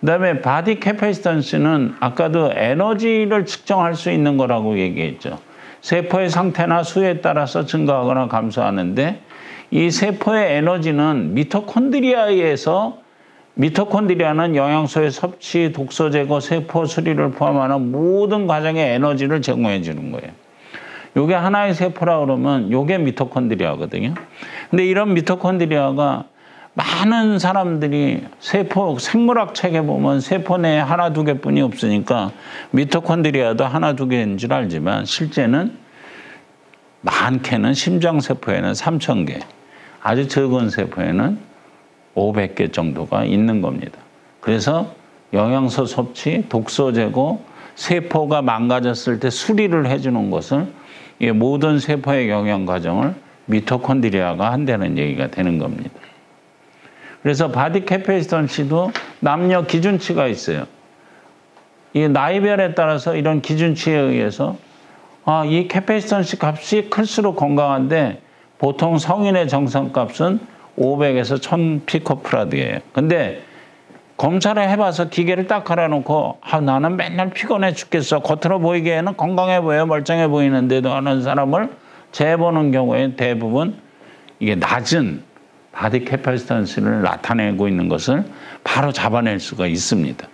그다음에 바디 캐패시턴스는 아까도 에너지를 측정할 수 있는 거라고 얘기했죠. 세포의 상태나 수에 따라서 증가하거나 감소하는데 이 세포의 에너지는 미토콘드리아는 영양소의 섭취, 독소 제거, 세포 수리를 포함하는 모든 과정의 에너지를 제공해 주는 거예요. 요게 하나의 세포라 그러면 요게 미토콘드리아거든요. 근데 이런 미토콘드리아가 많은 사람들이 세포 생물학 책에 보면 세포 내에 하나 두 개뿐이 없으니까 미토콘드리아도 하나 두 개인 줄 알지만 실제는 많게는 심장세포에는 3,000개, 아주 적은 세포에는 500개 정도가 있는 겁니다. 그래서 영양소 섭취, 독소 제거, 세포가 망가졌을 때 수리를 해주는 것을 이 모든 세포의 영양 과정을 미토콘드리아가 한다는 얘기가 되는 겁니다. 그래서 바디 캐패시턴시도 남녀 기준치가 있어요. 이 나이별에 따라서 이런 기준치에 의해서 이 캐패시턴시 값이 클수록 건강한데 보통 성인의 정상값은 500에서 1000 피코프라드예요. 근데 검사를 해봐서 기계를 딱 갈아놓고 나는 맨날 피곤해 죽겠어. 겉으로 보이기에는 건강해 보여, 멀쩡해 보이는데도 하는 사람을 재보는 경우에 대부분 이게 낮은 바디 캐패시턴시를 나타내고 있는 것을 바로 잡아낼 수가 있습니다.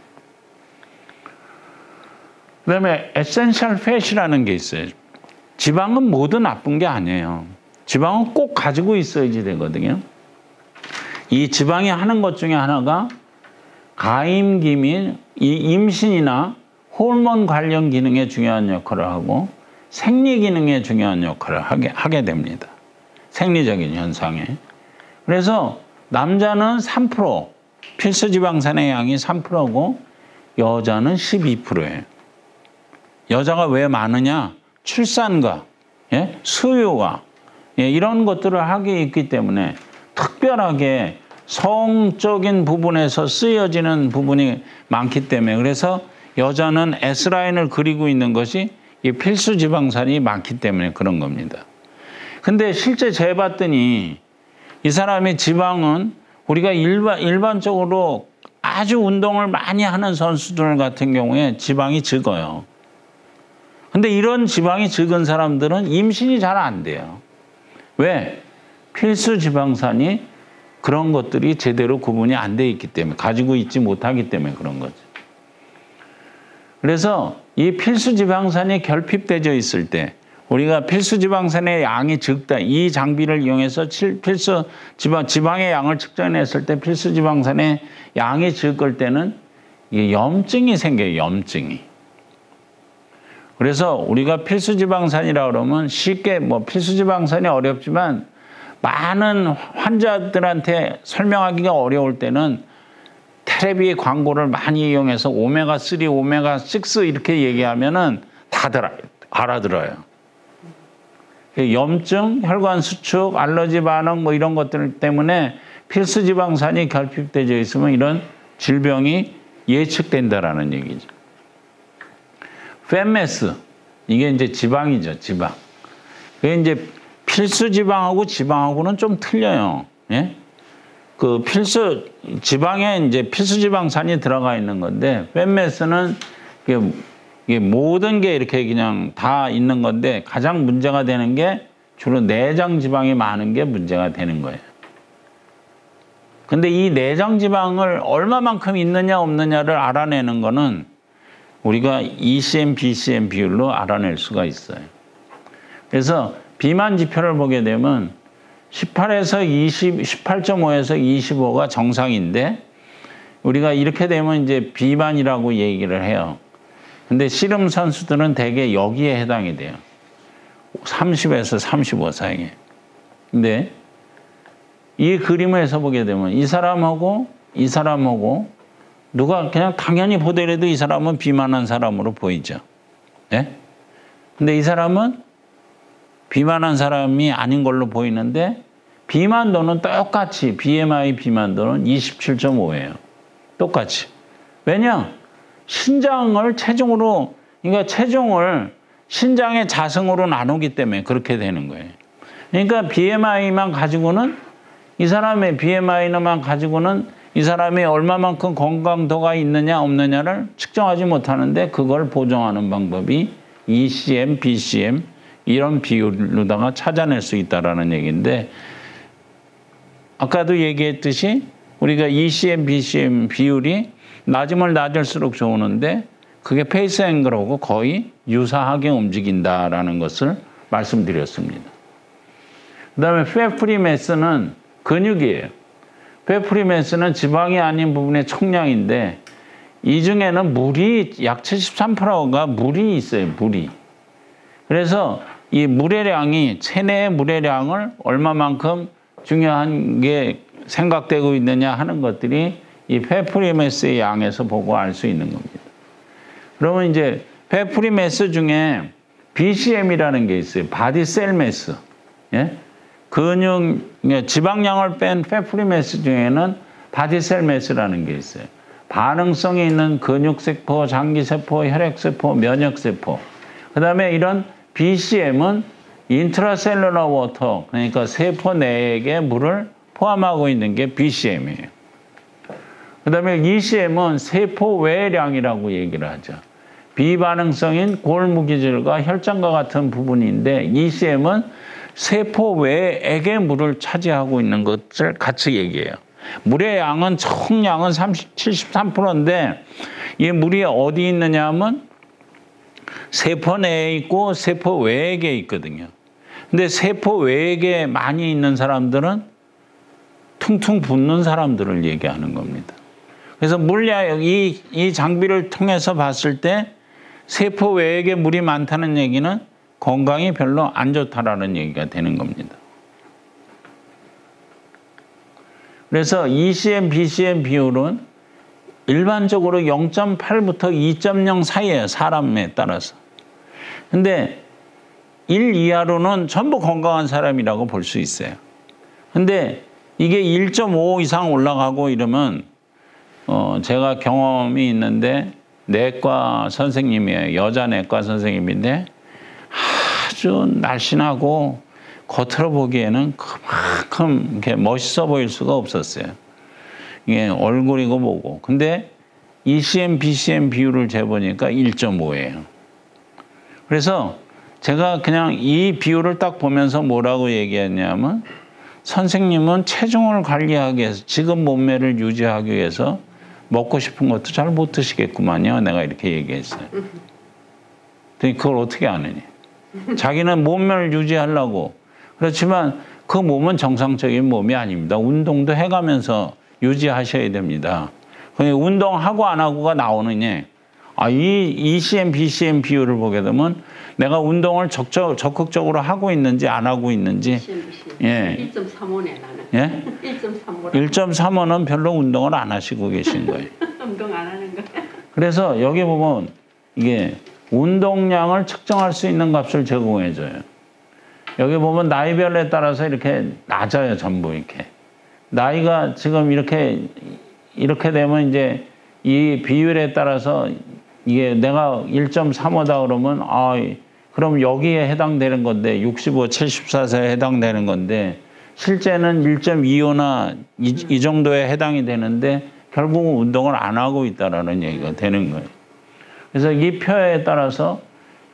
그다음에 에센셜 팻이라는 게 있어요. 지방은 모두 나쁜 게 아니에요. 지방은 꼭 가지고 있어야지 되거든요. 이 지방이 하는 것 중에 하나가 가임기민, 이 임신이나 호르몬 관련 기능에 중요한 역할을 하고 생리 기능에 중요한 역할을 하게 됩니다. 생리적인 현상에. 그래서 남자는 3%, 필수지방산의 양이 3%고 여자는 12%예요. 여자가 왜 많으냐? 출산과 수유와 이런 것들을 하게 있기 때문에 특별하게 성적인 부분에서 쓰여지는 부분이 많기 때문에 그래서 여자는 S라인을 그리고 있는 것이 이 필수지방산이 많기 때문에 그런 겁니다. 근데 실제 재봤더니 이 사람의 지방은 우리가 일반적으로 아주 운동을 많이 하는 선수들 같은 경우에 지방이 적어요. 근데 이런 지방이 적은 사람들은 임신이 잘 안 돼요. 왜? 필수지방산이 그런 것들이 제대로 구분이 안 돼 있기 때문에, 가지고 있지 못하기 때문에 그런 거죠. 그래서 이 필수지방산이 결핍되어 있을 때 우리가 필수지방산의 양이 적다. 이 장비를 이용해서 지방의 양을 측정했을 때 필수지방산의 양이 적을 때는 이게 염증이 생겨요. 염증이. 그래서 우리가 필수지방산이라고 그러면 쉽게 필수지방산이 어렵지만 많은 환자들한테 설명하기가 어려울 때는 텔레비 광고를 많이 이용해서 오메가3, 오메가6 이렇게 얘기하면은 다들 알아들어요. 염증, 혈관 수축, 알러지 반응 이런 것들 때문에 필수지방산이 결핍되어 있으면 이런 질병이 예측된다라는 얘기죠. 팻매스, 이게 이제 지방이죠, 지방. 그게 이제 필수지방하고 지방하고는 좀 틀려요. 예? 그 지방에 이제 필수지방산이 들어가 있는 건데, 팻매스는 이게 모든 게 이렇게 그냥 다 있는 건데, 가장 문제가 되는 게 주로 내장 지방이 많은 게 문제가 되는 거예요. 근데 이 내장 지방을 얼마만큼 있느냐 없느냐를 알아내는 거는 우리가 ECM, BCM 비율로 알아낼 수가 있어요. 그래서 비만 지표를 보게 되면 18.5에서 25가 정상인데 우리가 이렇게 되면 이제 비만이라고 얘기를 해요. 근데 씨름 선수들은 대개 여기에 해당이 돼요. 30에서 35 사이에. 근데 이 그림에서 보게 되면 이 사람하고 누가 그냥 당연히 보더라도 이 사람은 비만한 사람으로 보이죠. 네? 근데 이 사람은 비만한 사람이 아닌 걸로 보이는데 비만도는 똑같이 BMI 비만도는 27.5예요. 똑같이. 왜냐? 신장을 체중으로, 그러니까 체중을 신장의 자승으로 나누기 때문에 그렇게 되는 거예요. 그러니까 BMI만 가지고는 이 사람의 BMI만 가지고는 이 사람이 얼마만큼 건강도가 있느냐 없느냐를 측정하지 못하는데 그걸 보정하는 방법이 ECM, BCM 이런 비율로다가 찾아낼 수 있다라는 얘기인데 아까도 얘기했듯이 우리가 ECM, BCM 비율이 낮으면 낮을수록 좋은데 그게 페이스 앵글하고 거의 유사하게 움직인다라는 것을 말씀드렸습니다. 그 다음에 팹프리 매스는 근육이에요. 팹프리 매스는 지방이 아닌 부분의 총량인데 이 중에는 물이 약 73%가 물이 있어요. 물이. 그래서 이 물의 양이 체내의 물의 양을 얼마만큼 중요한 게 생각되고 있느냐 하는 것들이 이 팹프리 매스의 양에서 보고 알 수 있는 겁니다. 그러면 이제 팹프리 매스 중에 BCM이라는 게 있어요. 바디 셀 매스. 예? 근육, 지방량을 뺀 팹프리 매스 중에는 바디 셀 매스라는 게 있어요. 반응성이 있는 근육세포, 장기세포, 혈액세포, 면역세포. 그 다음에 이런 BCM은 인트라셀룰러 워터, 그러니까 세포 내에 물을 포함하고 있는 게 BCM이에요. 그 다음에 ECM은 세포 외량이라고 얘기를 하죠. 비반응성인 골무기질과 혈장과 같은 부분인데 ECM은 세포 외액의 물을 차지하고 있는 것을 같이 얘기해요. 물의 양은 총량은 73%인데 이 물이 어디 있느냐 하면 세포 내에 있고 세포 외액에 있거든요. 근데 세포 외액에 많이 있는 사람들은 퉁퉁 붓는 사람들을 얘기하는 겁니다. 그래서 물량, 이 장비를 통해서 봤을 때 세포 외액에 물이 많다는 얘기는 건강이 별로 안 좋다라는 얘기가 되는 겁니다. 그래서 ECM, BCM 비율은 일반적으로 0.8부터 2.0 사이에요. 사람에 따라서. 근데 1 이하로는 전부 건강한 사람이라고 볼 수 있어요. 근데 이게 1.5 이상 올라가고 이러면 제가 경험이 있는데 내과 선생님이에요. 여자 내과 선생님인데 아주 날씬하고 겉으로 보기에는 그만큼 이렇게 멋있어 보일 수가 없었어요. 이게 얼굴이고 뭐고. 근데 ECM, BCM 비율을 재보니까 1.5예요. 그래서 제가 그냥 이 비율을 딱 보면서 뭐라고 얘기했냐면 선생님은 체중을 관리하기 위해서 지금 몸매를 유지하기 위해서 먹고 싶은 것도 잘 못 드시겠구만요. 내가 이렇게 얘기했어요. 근데 그걸 어떻게 아느냐. 자기는 몸매를 유지하려고. 그렇지만 그 몸은 정상적인 몸이 아닙니다. 운동도 해가면서 유지하셔야 됩니다. 운동하고 안 하고가 나오느냐. 이 ECM, BCM 비율을 보게 되면 내가 운동을 적극적으로 하고 있는지 안 하고 있는지. 예. 1.35네 나는. 예? 1.35. 1.35는 별로 운동을 안 하시고 계신 거예요. 운동 안 하는 거야. 그래서 여기 보면 이게 운동량을 측정할 수 있는 값을 제공해줘요. 여기 보면 나이별에 따라서 이렇게 낮아요. 전부 이렇게. 나이가 지금 이렇게 되면 이제 이 비율에 따라서 이게 내가 1.35다 그러면 그럼 여기에 해당되는 건데 65, 74세에 해당되는 건데 실제는 1.25나 이 정도에 해당이 되는데 결국은 운동을 안 하고 있다라는 얘기가 되는 거예요. 그래서 이 표에 따라서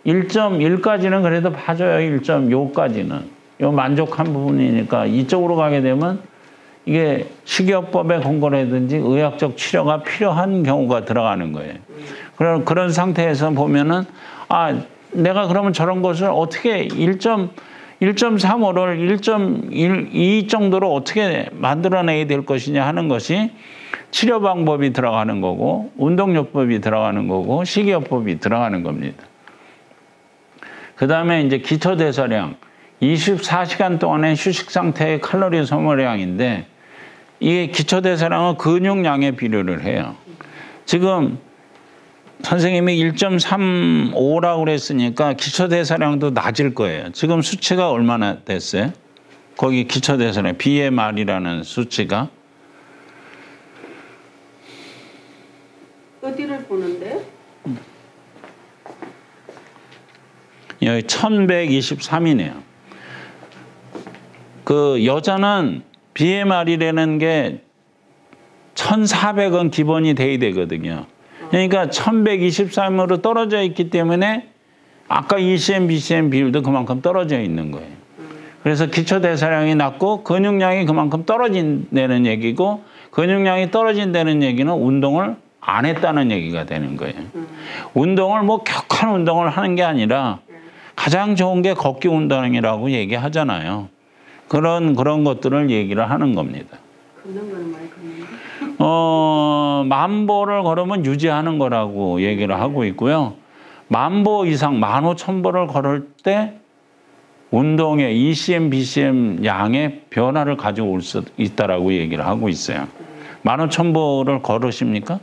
1.1까지는 그래도 봐줘요. 1.5까지는. 요 만족한 부분이니까 이쪽으로 가게 되면 이게 식이요법의 권고라든지 의학적 치료가 필요한 경우가 들어가는 거예요. 그런 상태에서 보면은 내가 그러면 저런 것을 어떻게 1.35를 1.12 정도로 어떻게 만들어내야 될 것이냐 하는 것이 치료 방법이 들어가는 거고 운동요법이 들어가는 거고 식이요법이 들어가는 겁니다. 그 다음에 이제 기초대사량 24시간 동안의 휴식 상태의 칼로리 소모량인데 이게 기초대사량은 근육량에 비례를 해요. 지금 선생님이 1.35라고 그랬으니까 기초대사량도 낮을 거예요. 지금 수치가 얼마나 됐어요? 거기 기초대사량 BMR이라는 수치가 어디를 보는데? 여기 1123이네요. 그 여자는 BMR이라는 게 1,400은 기본이 돼야 되거든요. 그러니까 1,123으로 떨어져 있기 때문에 아까 ECM, BCM 비율도 그만큼 떨어져 있는 거예요. 그래서 기초 대사량이 낮고 근육량이 그만큼 떨어진다는 얘기고, 근육량이 떨어진다는 얘기는 운동을 안 했다는 얘기가 되는 거예요. 운동을 뭐 격한 운동을 하는 게 아니라 가장 좋은 게 걷기 운동이라고 얘기하잖아요. 그런 것들을 얘기를 하는 겁니다. 걷는 거는 많이 걷는데. 만보를 걸으면 유지하는 거라고 얘기를 하고 있고요. 만보 이상, 15,000보를 걸을 때 운동의 ECM, BCM 양의 변화를 가져올 수 있다라고 얘기를 하고 있어요. 15,000보를 걸으십니까?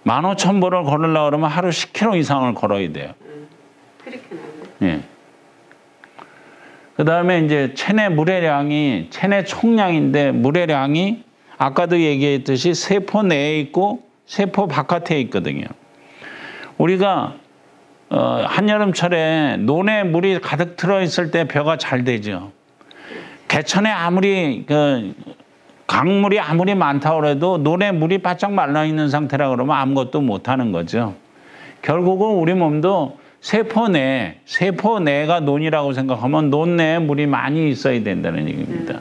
15,000보를 걸으려고 그러면 하루 10km 이상을 걸어야 돼요. 그렇게는 안 돼. 예. 그 다음에 이제 체내 물의 총량인데, 물의 량이 아까도 얘기했듯이 세포 내에 있고 세포 바깥에 있거든요. 우리가 한여름철에 논에 물이 가득 들어있을 때 벼가 잘 되죠. 개천에 아무리 강물이 아무리 많다고 해도 논에 물이 바짝 말라있는 상태라 그러면 아무것도 못하는 거죠. 결국은 우리 몸도 세포 내가 논이라고 생각하면 논 내에 물이 많이 있어야 된다는 얘기입니다.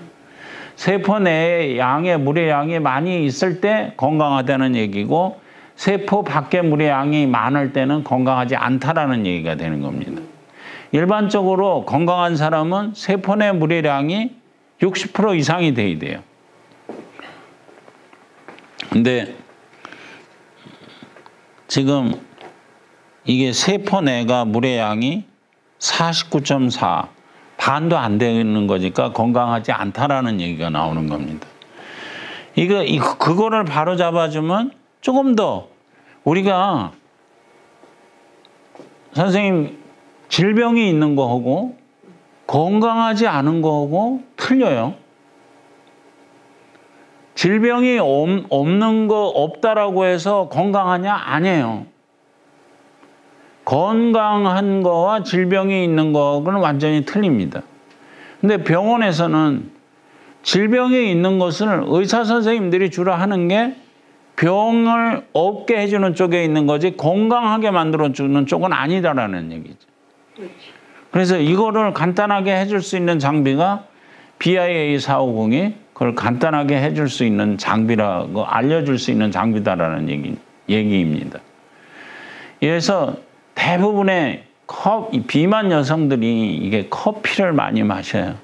세포 내에 물의 양이 많이 있을 때 건강하다는 얘기고, 세포 밖에 물의 양이 많을 때는 건강하지 않다라는 얘기가 되는 겁니다. 일반적으로 건강한 사람은 세포 내 물의 양이 60% 이상이 돼야 돼요. 근데 지금 이게 세포 내가 물의 양이 49.4, 반도 안 되는 거니까 건강하지 않다라는 얘기가 나오는 겁니다. 그거를 바로 잡아주면 조금 더 우리가, 선생님, 질병이 있는 거하고 건강하지 않은 거하고 틀려요. 질병이 없다라고 해서 건강하냐? 아니에요. 건강한 거와 질병이 있는 거는 완전히 틀립니다. 근데 병원에서는 질병이 있는 것을 의사 선생님들이 주로 하는 게 병을 없게 해주는 쪽에 있는 거지 건강하게 만들어주는 쪽은 아니다라는 얘기죠. 그래서 이거를 간단하게 해줄 수 있는 장비가 BIA450이 그걸 간단하게 해줄 수 있는 장비라고 알려줄 수 있는 장비다라는 얘기입니다. 그래서 대부분의 비만 여성들이 이게 커피를 많이 마셔요.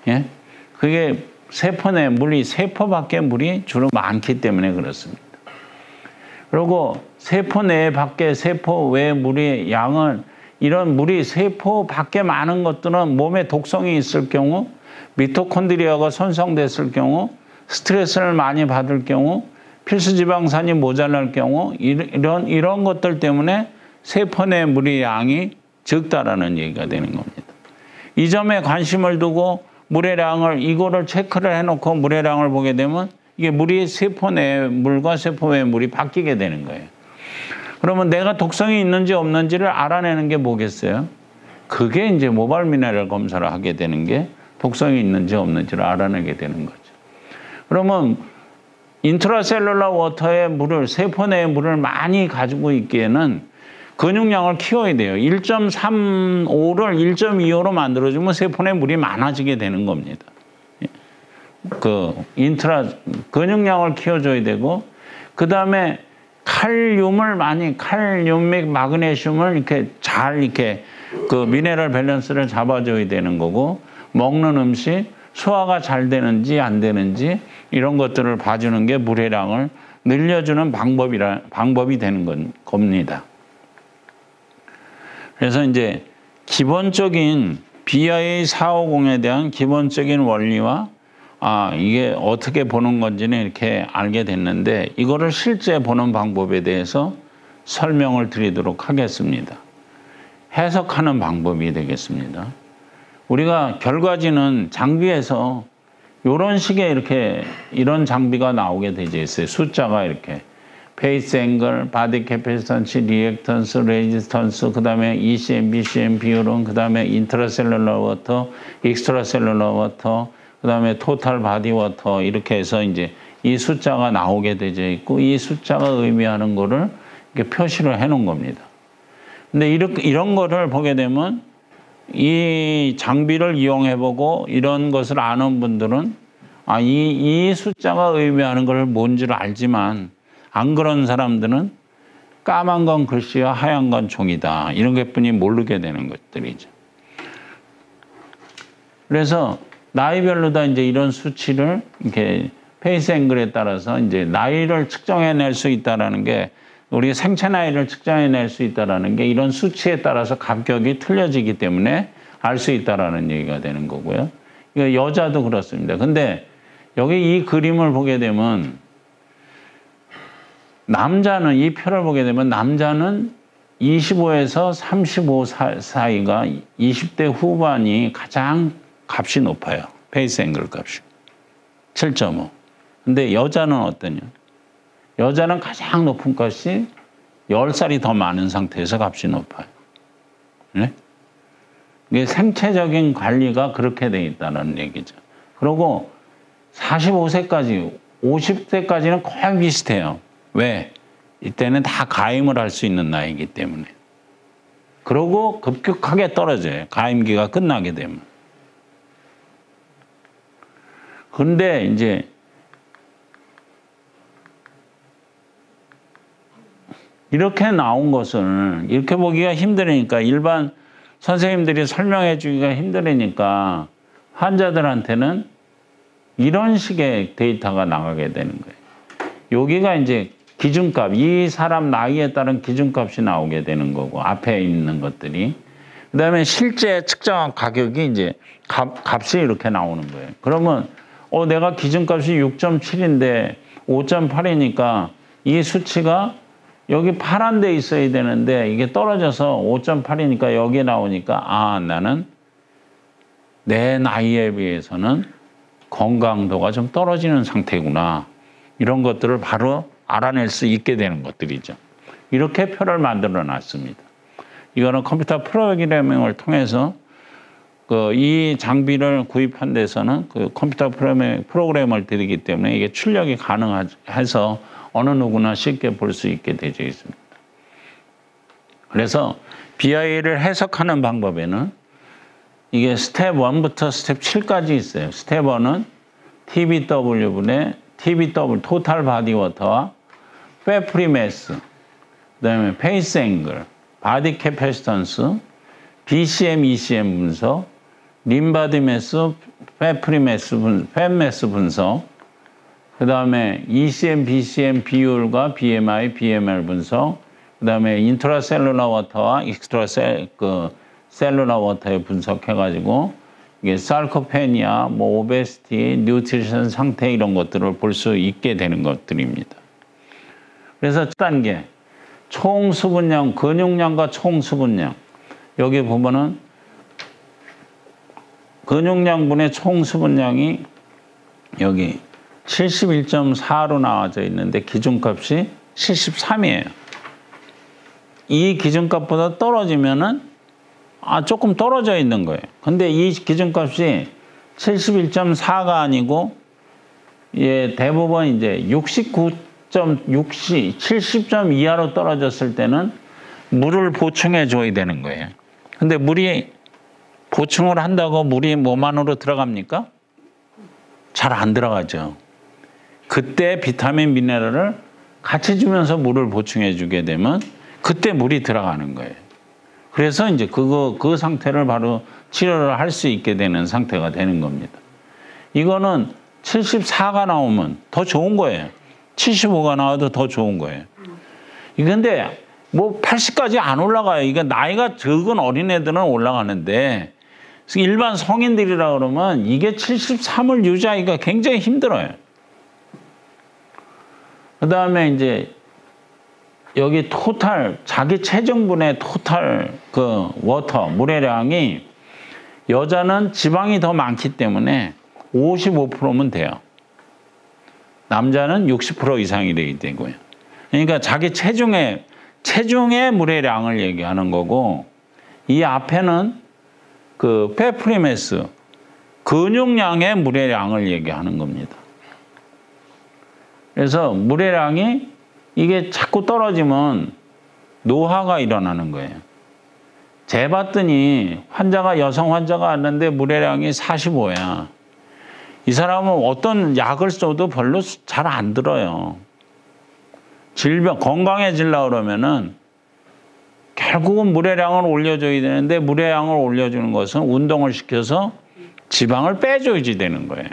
예? 그게 세포 내 물이, 세포 밖에 물이 주로 많기 때문에 그렇습니다. 그리고 세포 내 밖에 세포 외 물의 양은, 이런 물이 세포 밖에 많은 것들은 몸에 독성이 있을 경우, 미토콘드리아가 손상됐을 경우, 스트레스를 많이 받을 경우, 필수지방산이 모자랄 경우, 이런 것들 때문에 세포 내 물의 양이 적다라는 얘기가 되는 겁니다. 이 점에 관심을 두고 물의 양을, 이거를 체크를 해놓고 물의 양을 보게 되면 이게 물이 세포 내 물과 세포 외 물이 바뀌게 되는 거예요. 그러면 내가 독성이 있는지 없는지를 알아내는 게 뭐겠어요? 그게 이제 모발 미네랄 검사를 하게 되는 게 독성이 있는지 없는지를 알아내게 되는 거죠. 그러면 인트라셀룰러 워터의 물을, 세포 내의 물을 많이 가지고 있기에는 근육량을 키워야 돼요. 1.35를 1.25로 만들어주면 세포 내 물이 많아지게 되는 겁니다. 근육량을 키워줘야 되고, 그 다음에 칼륨 및 마그네슘을 이렇게 잘 미네랄 밸런스를 잡아줘야 되는 거고, 먹는 음식, 소화가 잘 되는지 안 되는지 이런 것들을 봐주는 게 물의 양을 늘려주는 방법이 되는 겁니다. 그래서 이제 기본적인 BIA450에 대한 기본적인 원리와 이게 어떻게 보는 건지는 이렇게 알게 됐는데, 이거를 실제 보는 방법에 대해서 설명을 드리도록 하겠습니다. 해석하는 방법이 되겠습니다. 우리가 결과지는 장비에서 이런 식의 이런 장비가 나오게 되어 있어요. 숫자가 이렇게. 페이스 앵글, 바디 캐패시턴스, 리액턴스, 레지스턴스, 그 다음에 ECM, BCM 비율은, 그 다음에 인트라셀룰러 워터, 익스트라셀룰러 워터, 그 다음에 토탈 바디 워터, 이렇게 해서 이제 이 숫자가 나오게 되어 있고 이 숫자가 의미하는 거를 이렇게 표시를 해 놓은 겁니다. 근데 이런 거를 보게 되면 이 장비를 이용해 보고 이런 것을 아는 분들은 이 숫자가 의미하는 걸 뭔지를 알지만 안 그런 사람들은 까만 건 글씨와 하얀 건 종이다. 이런 것뿐이 모르게 되는 것들이죠. 그래서 나이별로 다 이제 이런 수치를 이렇게 페이스 앵글에 따라서 이제 나이를 측정해낼 수 있다라는 게 우리 생체 나이를 측정해낼 수 있다라는 게 이런 수치에 따라서 갑격이 틀려지기 때문에 알 수 있다라는 얘기가 되는 거고요. 이거 여자도 그렇습니다. 근데 여기 이 그림을 보게 되면 남자는 이 표를 보게 되면 남자는 25에서 35 사이가 20대 후반이 가장 값이 높아요. 페이스 앵글 값이. 7.5. 근데 여자는 어떠냐? 여자는 가장 높은 값이 10살이 더 많은 상태에서 값이 높아요. 네? 이게 생체적인 관리가 그렇게 돼 있다는 얘기죠. 그리고 45세까지, 50세까지는 거의 비슷해요. 왜? 이때는 다 가임을 할 수 있는 나이이기 때문에. 그러고 급격하게 떨어져요. 가임기가 끝나게 되면. 근데 이제 이렇게 나온 것을 이렇게 보기가 힘드니까 일반 선생님들이 설명해 주기가 힘드니까 환자들한테는 이런 식의 데이터가 나가게 되는 거예요. 여기가 이제 기준값, 이 사람 나이에 따른 기준값이 나오게 되는 거고 앞에 있는 것들이 그다음에 실제 측정한 가격이 이제 값이 이렇게 나오는 거예요. 그러면 내가 기준값이 6.7인데 5.8이니까 이 수치가 여기 파란 데 있어야 되는데 이게 떨어져서 5.8이니까 여기 나오니까 나는 내 나이에 비해서는 건강도가 좀 떨어지는 상태구나. 이런 것들을 바로 알아낼 수 있게 되는 것들이죠. 이렇게 표를 만들어 놨습니다. 이거는 컴퓨터 프로그래밍을 통해서 이 장비를 구입한 데서는 그 컴퓨터 프로그램을 드리기 때문에 이게 출력이 가능해서 어느 누구나 쉽게 볼 수 있게 되어 있습니다. 그래서 BI를 해석하는 방법에는 이게 스텝 1부터 스텝 7까지 있어요. 스텝 1은 TBW분의 TBW, 토탈 바디 워터와 페프리 매스, 그 다음에 페이스 앵글, 바디 캐패시턴스, BCM, ECM 분석, 림바디 매스, 페프리 매스, 팻 매스 분석, 그 다음에 ECM, BCM 비율과 BMI, BMR 분석, 그 다음에 인트라셀룰러 워터와 셀룰러 워터에 분석해가지고 이게 sarcopenia, 오베시티, 뉴트리션 상태 이런 것들을 볼 수 있게 되는 것들입니다. 그래서 첫 단계, 총 수분량, 근육량과 총 수분량. 여기 보면은 근육량분의 총 수분량이 여기 71.4로 나와져 있는데 기준값이 73이에요. 이 기준값보다 떨어지면은 조금 떨어져 있는 거예요. 근데 이 기준값이 71.4가 아니고 대부분 이제 70점 이하로 떨어졌을 때는 물을 보충해 줘야 되는 거예요. 근데 물이 보충을 한다고 물이 몸 안으로 들어갑니까? 잘 안 들어가죠. 그때 비타민, 미네랄을 같이 주면서 물을 보충해 주게 되면 그때 물이 들어가는 거예요. 그래서 이제 그 상태를 바로 치료를 할 수 있게 되는 상태가 되는 겁니다. 이거는 74가 나오면 더 좋은 거예요. 75가 나와도 더 좋은 거예요. 근데 80까지 안 올라가요. 이게 나이가 적은 어린애들은 올라가는데 일반 성인들이라 그러면 이게 73을 유지하기가 굉장히 힘들어요. 그 다음에 이제 여기 토탈, 자기 체중분의 토탈 워터, 물의 량이 여자는 지방이 더 많기 때문에 55%면 돼요. 남자는 60% 이상이 되게 되고요. 그러니까 자기 체중의 물의 량을 얘기하는 거고 이 앞에는 페프리메스, 근육량의 물의 양을 얘기하는 겁니다. 그래서 물회량이 이게 자꾸 떨어지면 노화가 일어나는 거예요. 재봤더니 여성 환자가 왔는데 물회량이 45야. 이 사람은 어떤 약을 써도 별로 잘 안 들어요. 건강해지려고 그러면은 결국은 물회량을 올려줘야 되는데 물회량을 올려주는 것은 운동을 시켜서 지방을 빼줘야지 되는 거예요.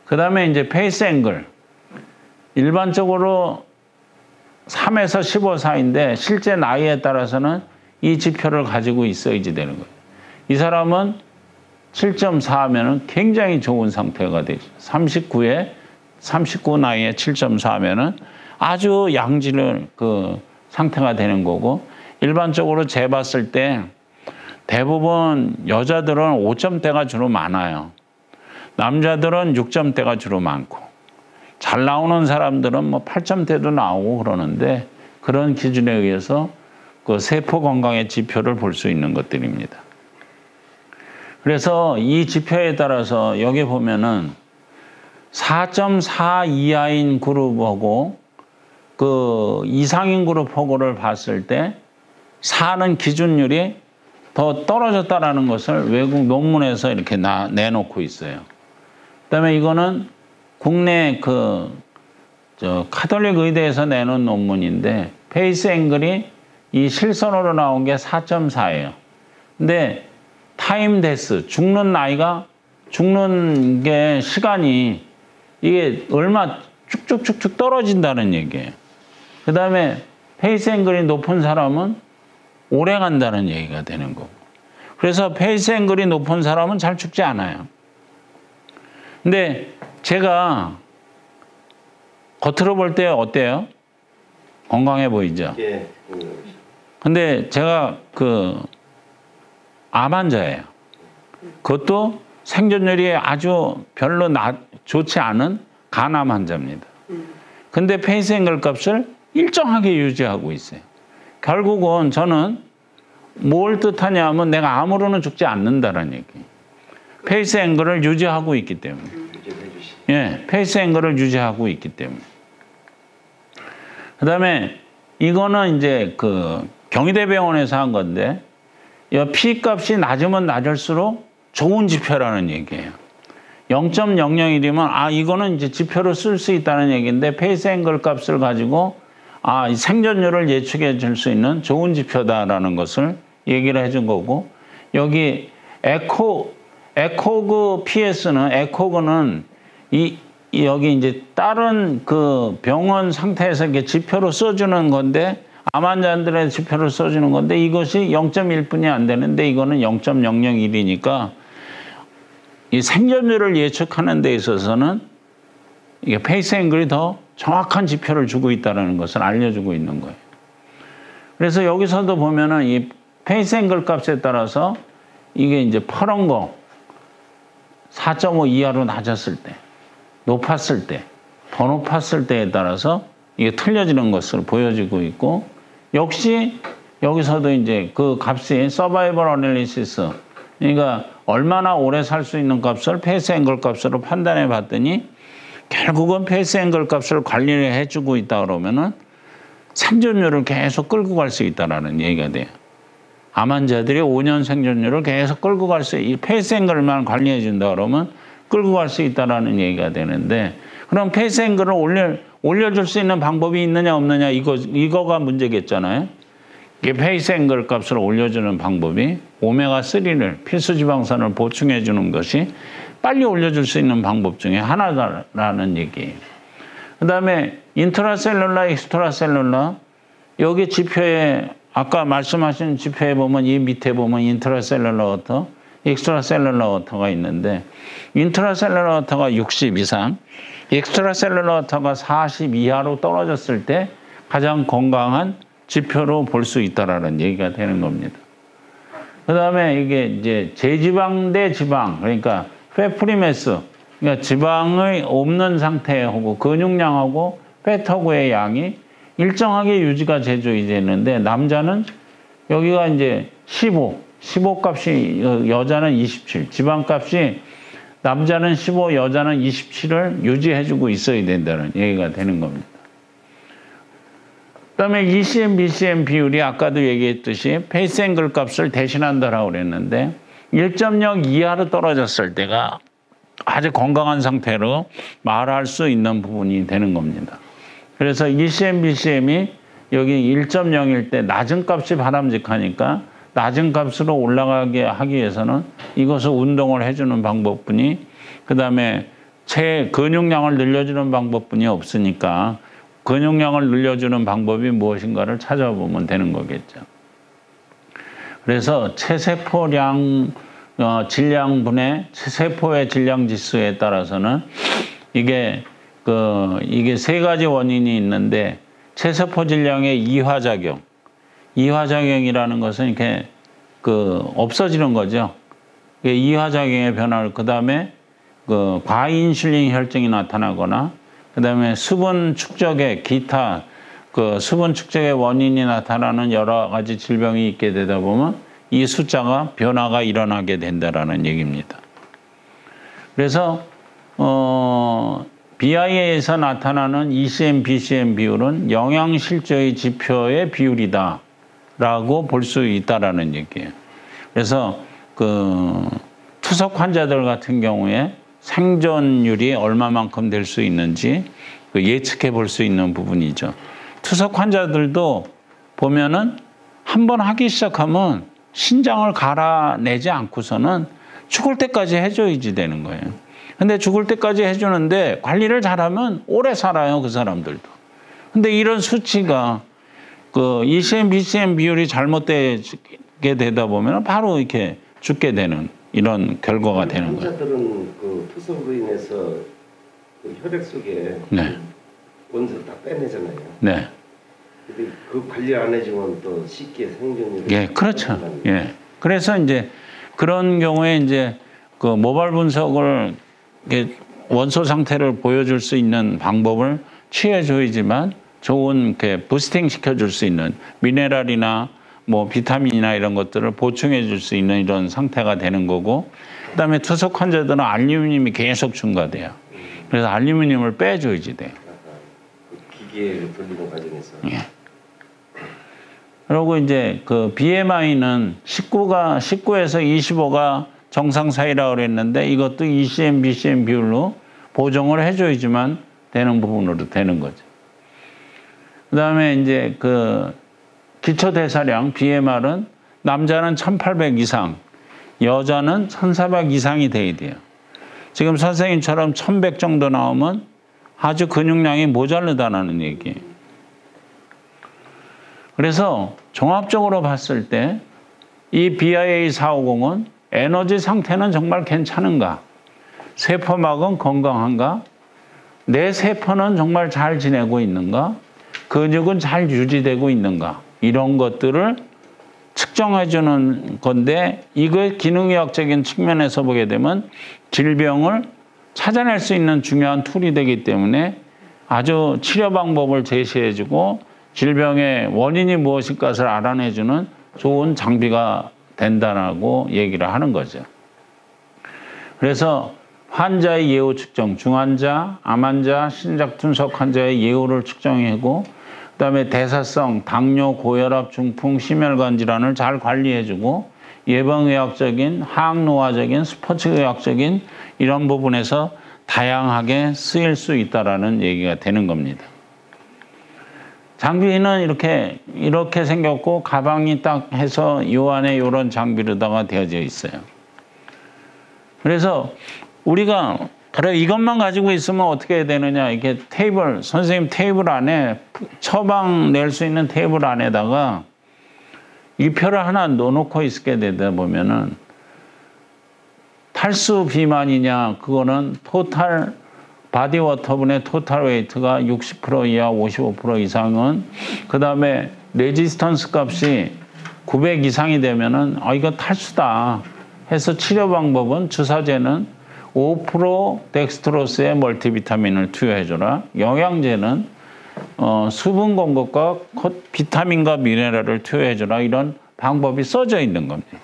그 다음에 이제 페이스 앵글. 일반적으로 3에서 15 사이인데 실제 나이에 따라서는 이 지표를 가지고 있어야지 되는 거예요. 이 사람은 7.4 하면은 굉장히 좋은 상태가 되죠. 39 나이에 7.4 하면은 아주 양질의 그 상태가 되는 거고, 일반적으로 재봤을 때 대부분 여자들은 5점대가 주로 많아요. 남자들은 6점대가 주로 많고, 잘 나오는 사람들은 뭐 8점대도 나오고 그러는데, 그런 기준에 의해서 그 세포 건강의 지표를 볼 수 있는 것들입니다. 그래서 이 지표에 따라서 여기 보면은 4.4 이하인 그룹하고 그 이상인 그룹하고를 봤을 때 4는 기준율이 더 떨어졌다라는 것을 외국 논문에서 이렇게 내놓고 있어요. 그다음에 이거는 국내 카톨릭 의대에서 내놓은 논문인데 페이스 앵글이 이 실선으로 나온 게 4.4예요. 근데 타임 데스, 죽는 게 시간이 이게 얼마 쭉쭉쭉쭉 떨어진다는 얘기예요. 그 다음에 페이스 앵글이 높은 사람은 오래 간다는 얘기가 되는 거고. 그래서 페이스 앵글이 높은 사람은 잘 죽지 않아요. 근데 제가 겉으로 볼 때 어때요? 건강해 보이죠? 예. 근데 제가 암 환자예요. 그것도 생존율이 아주 별로 좋지 않은 간암 환자입니다. 근데 페이스 앵글 값을 일정하게 유지하고 있어요. 결국은 저는 뭘 뜻하냐 하면 내가 암으로는 죽지 않는다는 얘기. 페이스 앵글을 유지하고 있기 때문에. 예, 페이스 앵글을 유지하고 있기 때문에. 그 다음에 이거는 이제 경희대병원에서 한 건데, 피 값이 낮으면 낮을수록 좋은 지표라는 얘기예요. 0.001이면 이거는 이제 지표로 쓸 수 있다는 얘기인데, 페이스 앵글 값을 가지고 이 생존율을 예측해 줄 수 있는 좋은 지표다라는 것을 얘기를 해준 거고, 여기 에코그 PS는 에코그는 여기 이제 다른 그 병원 상태에서 이렇게 지표로 써주는 건데, 암 환자들의 지표를 써주는 건데 이것이 0.1분이 안 되는데 이거는 0.001이니까 이 생존율을 예측하는 데 있어서는 이게 페이스 앵글이 더 정확한 지표를 주고 있다는 것을 알려주고 있는 거예요. 그래서 여기서도 보면은 이 페이스 앵글 값에 따라서 이게 이제 파란 거 4.5 이하로 낮았을 때, 높았을 때, 더 높았을 때에 따라서 이게 틀려지는 것을 보여주고 있고, 역시 여기서도 이제 그 값이 서바이벌 어널리시스, 그러니까 얼마나 오래 살 수 있는 값을 페이스 앵글 값으로 판단해 봤더니 결국은 페이스 앵글 값을 관리를 해주고 있다 그러면은 생존율을 계속 끌고 갈 수 있다라는 얘기가 돼요. 암 환자들이 5년 생존율을 계속 끌고 갈 수, 이 페이스 앵글만 관리해 준다 그러면 끌고 갈 수 있다라는 얘기가 되는데, 그럼 페이스 앵글을 올려줄 수 있는 방법이 있느냐 없느냐, 이거가 문제겠잖아요. 이게 페이스 앵글 값을 올려주는 방법이 오메가3를, 필수지방산을 보충해 주는 것이 빨리 올려줄 수 있는 방법 중에 하나다라는 얘기예요. 그 다음에 인트라셀룰라, 익스트라셀룰라, 여기 지표에 아까 말씀하신 지표에 보면 이 밑에 보면 인트라셀룰라 워터, 익스트라셀룰라 워터가 있는데, 인트라셀룰라 워터가 60 이상, 익스트라셀룰라 워터가 40 이하로 떨어졌을 때 가장 건강한 지표로 볼 수 있다라는 얘기가 되는 겁니다. 그 다음에 이게 이제 제지방 대 지방, 그러니까 페프리메스, 그러니까 지방의 없는 상태하고 근육량하고 페트하고의 양이 일정하게 유지가 되는데, 남자는 여기가 이제 15 값이, 여자는 27, 지방 값이 남자는 15, 여자는 27을 유지해주고 있어야 된다는 얘기가 되는 겁니다. 그다음에 ECM, BCM 비율이 아까도 얘기했듯이 페이스 앵글 값을 대신한다라고 그랬는데 1.0 이하로 떨어졌을 때가 아주 건강한 상태로 말할 수 있는 부분이 되는 겁니다. 그래서 ECM, BCM이 여기 1.0일 때 낮은 값이 바람직하니까 낮은 값으로 올라가게 하기 위해서는 이것을 운동을 해주는 방법뿐이 그다음에 근육량을 늘려주는 방법뿐이 없으니까 근육량을 늘려주는 방법이 무엇인가를 찾아보면 되는 거겠죠. 그래서 체세포량 질량분의 세포의 질량 지수에 따라서는 이게 세 가지 원인이 있는데 체세포 질량의 이화작용이라는 것은 이렇게 없어지는 거죠. 이화작용의 변화를 그다음에 과인슐린 혈증이 나타나거나 그다음에 수분 축적의 기타 수분 축적의 원인이 나타나는 여러 가지 질병이 있게 되다 보면 이 숫자가 변화가 일어나게 된다라는 얘기입니다. 그래서 BIA에서 나타나는 ECM, BCM 비율은 영양실조의 지표의 비율이다라고 볼 수 있다라는 얘기예요. 그래서 투석 환자들 같은 경우에 생존율이 얼마만큼 될 수 있는지 예측해 볼 수 있는 부분이죠. 투석 환자들도 보면은 한번 하기 시작하면 신장을 갈아내지 않고서는 죽을 때까지 해줘야지 되는 거예요. 근데 죽을 때까지 해주는데 관리를 잘하면 오래 살아요, 그 사람들도. 근데 이런 수치가 ECM, BCM 비율이 잘못되게 되다 보면 바로 이렇게 죽게 되는 이런 결과가 되는 거예요. 환자들은 투석으로 인해서 혈액 속에 네. 원소를 다 빼내잖아요. 네. 근데 관리 안 해주면 또 쉽게 생존율이. 예, 그렇죠. 예. 그래서 이제 그런 경우에 이제 모발 분석을 원소 상태를 보여줄 수 있는 방법을 취해줘야지만 좋은 부스팅 시켜줄 수 있는 미네랄이나 비타민이나 이런 것들을 보충해 줄 수 있는 이런 상태가 되는 거고, 그다음에 투석 환자들은 알루미늄이 계속 증가돼요. 그래서 알루미늄을 빼줘야지 돼요. 기계를 돌리는 과정에서. 예. 그리고 이제 BMI는 19에서 25가 정상 사이라고 그랬는데 이것도 ECM, BCM 비율로 보정을 해줘야지만 되는 부분으로 되는 거죠. 그다음에 이제 기초 대사량 BMR은 남자는 1800 이상, 여자는 1400 이상이 돼야 돼요. 지금 선생님처럼 1100 정도 나오면 아주 근육량이 모자르다는 얘기예요. 그래서 종합적으로 봤을 때 이 BIA 450은 에너지 상태는 정말 괜찮은가? 세포막은 건강한가? 내 세포는 정말 잘 지내고 있는가? 근육은 잘 유지되고 있는가? 이런 것들을 측정해 주는 건데 이거의 기능의학적인 측면에서 보게 되면 질병을 찾아낼 수 있는 중요한 툴이 되기 때문에 아주 치료 방법을 제시해 주고 질병의 원인이 무엇일까를 알아내 주는 좋은 장비가 된다라고 얘기를 하는 거죠. 그래서 환자의 예후 측정, 중환자, 암환자, 신장tun석 환자의 예후를 측정하고 그다음에 대사성, 당뇨, 고혈압, 중풍, 심혈관 질환을 잘 관리해주고 예방의학적인, 항노화적인, 스포츠의학적인 이런 부분에서 다양하게 쓰일 수 있다라는 얘기가 되는 겁니다. 장비는 이렇게 생겼고 가방이 딱 해서 요 안에 이런 장비로다가 되어져 있어요. 그래서 우리가 이것만 가지고 있으면 어떻게 해야 되느냐. 이렇게 선생님 테이블 안에 처방 낼 수 있는 테이블 안에다가 이 표를 하나 넣어놓고 있게 되다 보면은 탈수 비만이냐, 그거는 토탈 바디워터분의 토탈 웨이트가 60% 이하 55% 이상은, 그 다음에 레지스턴스 값이 900 이상이 되면은 이거 탈수다 해서 치료 방법은 주사제는 5% 덱스트로스의 멀티비타민을 투여해줘라. 영양제는 수분 공급과 비타민과 미네랄을 투여해줘라. 이런 방법이 써져 있는 겁니다.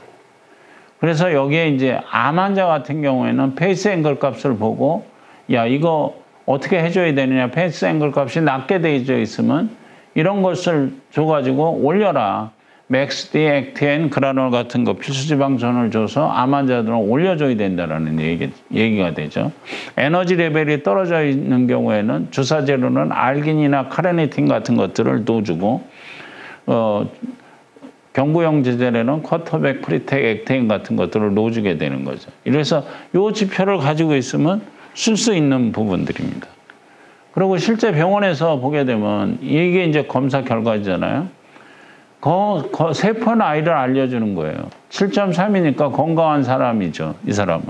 그래서 여기에 이제 암 환자 같은 경우에는 페이스 앵글 값을 보고 야 이거 어떻게 해줘야 되느냐, 페이스 앵글 값이 낮게 되어 있으면 이런 것을 줘가지고 올려라. 맥스디, 액티엔, 그라놀 같은 거 필수지방전을 줘서 암 환자들은 올려줘야 된다는 얘기가 되죠. 에너지 레벨이 떨어져 있는 경우에는 주사제로는 알긴이나 카르니틴 같은 것들을 넣어주고 경구용 제제로는 쿼터백, 프리텍, 액테인 같은 것들을 넣어주게 되는 거죠. 이래서 이 지표를 가지고 있으면 쓸 수 있는 부분들입니다. 그리고 실제 병원에서 보게 되면 이게 이제 검사 결과잖아요. 세포 나이를 알려주는 거예요. 7.3이니까 건강한 사람이죠, 이 사람은.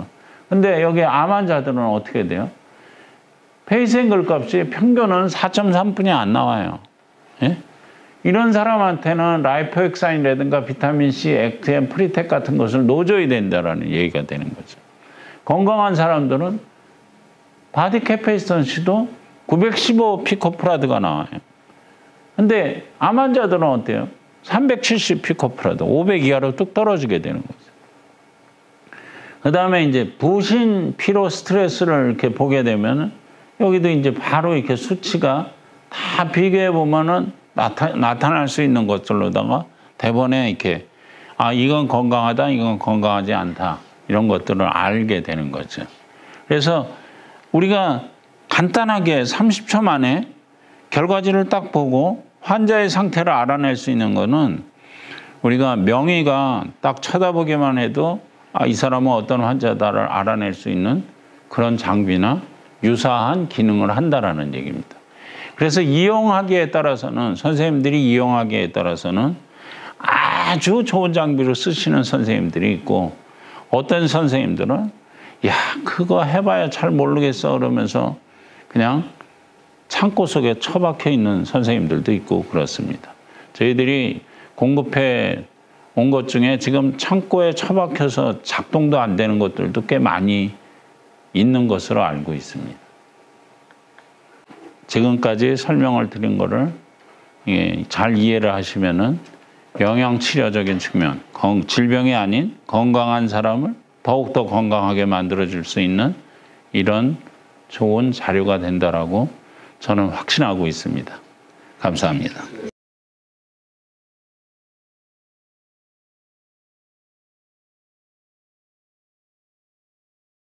근데 여기 암 환자들은 어떻게 돼요? 페이스 앵글 값이 평균은 4.3뿐이 안 나와요. 예? 이런 사람한테는 라이포엑사인이라든가 비타민C, 액티엔, 프리텍 같은 것을 넣어줘야 된다는 얘기가 되는 거죠. 건강한 사람들은 바디 캐페이스턴시도 915 피코프라드가 나와요. 근데 암 환자들은 어때요? 370 피코프라드, 500 이하로 뚝 떨어지게 되는 거죠. 그 다음에 이제 부신 피로 스트레스를 이렇게 보게 되면 여기도 이제 바로 이렇게 수치가 다 비교해 보면은 나타날 수 있는 것들로다가 대본에 이렇게 이건 건강하다, 이건 건강하지 않다, 이런 것들을 알게 되는 거죠. 그래서 우리가 간단하게 30초 만에 결과지를 딱 보고 환자의 상태를 알아낼 수 있는 거는 우리가 명의가 딱 쳐다보기만 해도 이 사람은 어떤 환자다를 알아낼 수 있는 그런 장비나 유사한 기능을 한다라는 얘기입니다. 그래서 이용하기에 따라서는 선생님들이 이용하기에 따라서는 아주 좋은 장비를 쓰시는 선생님들이 있고 어떤 선생님들은 야 그거 해봐야 잘 모르겠어 그러면서 그냥 창고 속에 처박혀 있는 선생님들도 있고 그렇습니다. 저희들이 공급해 온 것 중에 지금 창고에 처박혀서 작동도 안 되는 것들도 꽤 많이 있는 것으로 알고 있습니다. 지금까지 설명을 드린 거를 잘 이해를 하시면은 영양치료적인 측면, 질병이 아닌 건강한 사람을 더욱더 건강하게 만들어줄 수 있는 이런 좋은 자료가 된다라고 저는 확신하고 있습니다. 감사합니다.